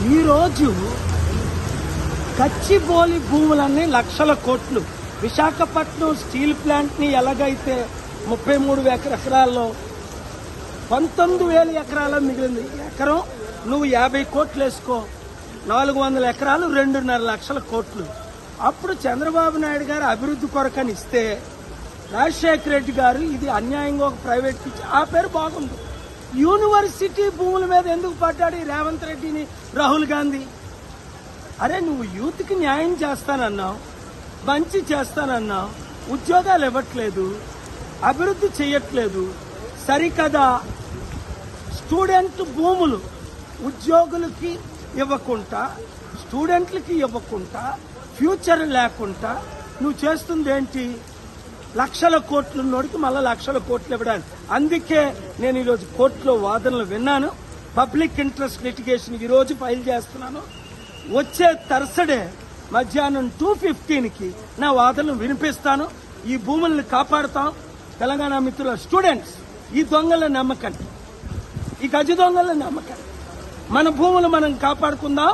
ఈరోజు గచ్చిబౌలి భూములన్నీ లక్షల కోట్లు. విశాఖపట్నం స్టీల్ ప్లాంట్ ని ఎలాగైతే 33 ఎకరాల్లో 19,000 ఎకరాల మిగిలింది. ఎకరం నువ్వు 50 కోట్లు వేసుకో, 400 ఎకరాలు 2.5 లక్షల కోట్లు. అప్పుడు చంద్రబాబు నాయుడు గారు అభివృద్ధి కొరకని ఇస్తే రాజశేఖర రెడ్డి గారు ఇది అన్యాయంగా ఒక ప్రైవేట్ ఇచ్చి ఆ పేరు బాగుంది. యూనివర్సిటీ భూముల మీద ఎందుకు పడ్డాడు ఈ రేవంత్ రెడ్డిని రాహుల్ గాంధీ? అరే నువ్వు యూత్ కి న్యాయం చేస్తానన్నావు, మంచి చేస్తానన్నావు, ఉద్యోగాలు ఇవ్వట్లేదు, అభివృద్ధి చేయట్లేదు. సరికదా స్టూడెంట్ భూములు ఉద్యోగులకి ఇవ్వకుండా, స్టూడెంట్లకి ఇవ్వకుండా, ఫ్యూచర్ లేకుండా నువ్వు చేస్తుంది ఏంటి? లక్షల కోట్లు నోడికి మళ్ళీ లక్షల కోట్లు ఇవ్వడానికి. అందుకే నేను ఈరోజు కోర్టులో వాదనలు విన్నాను. పబ్లిక్ ఇంట్రెస్ట్ లిటిగేషన్ ఈరోజు ఫైల్ చేస్తున్నాను. వచ్చే థర్స్డే మధ్యాహ్నం 2:15కి నా వాదనలు వినిపిస్తాను. ఈ భూములను కాపాడుతాం. తెలంగాణ మిత్రుల స్టూడెంట్స్, ఈ దొంగల నమ్మకండి, ఈ గజ దొంగల నమ్మకండి. మన భూములు మనం కాపాడుకుందాం.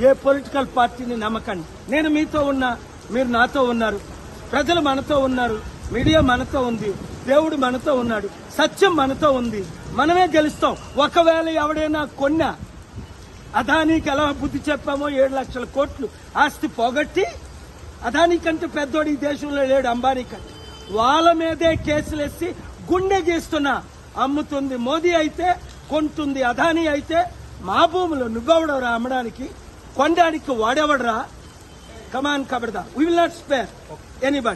ఏ పొలిటికల్ పార్టీని నమ్మకండి. నేను మీతో ఉన్నా, మీరు నాతో ఉన్నారు, ప్రజలు మనతో ఉన్నారు, మీడియా మనతో ఉంది, దేవుడు మనతో ఉన్నాడు, సత్యం మనతో ఉంది. మనమే గెలుస్తాం. ఒకవేళ ఎవడైనా కొన్నా, అదానికి ఎలా బుద్ధి చెప్పామో 7 లక్షల కోట్లు ఆస్తి పోగొట్టి, అదాని కంటే పెద్దోడు ఈ దేశంలో లేడు, అంబానీ కంటే, వాళ్ళ మీదే కేసులేసి గుండె గీస్తున్నా. అమ్ముతుంది మోదీ అయితే, కొంటుంది అదానీ అయితే, మా భూములు నువ్వెవడరా అమ్మడానికి, కొనడానికి వాడెవడరా? కమాన్ కబడదా. We will not spare anybody.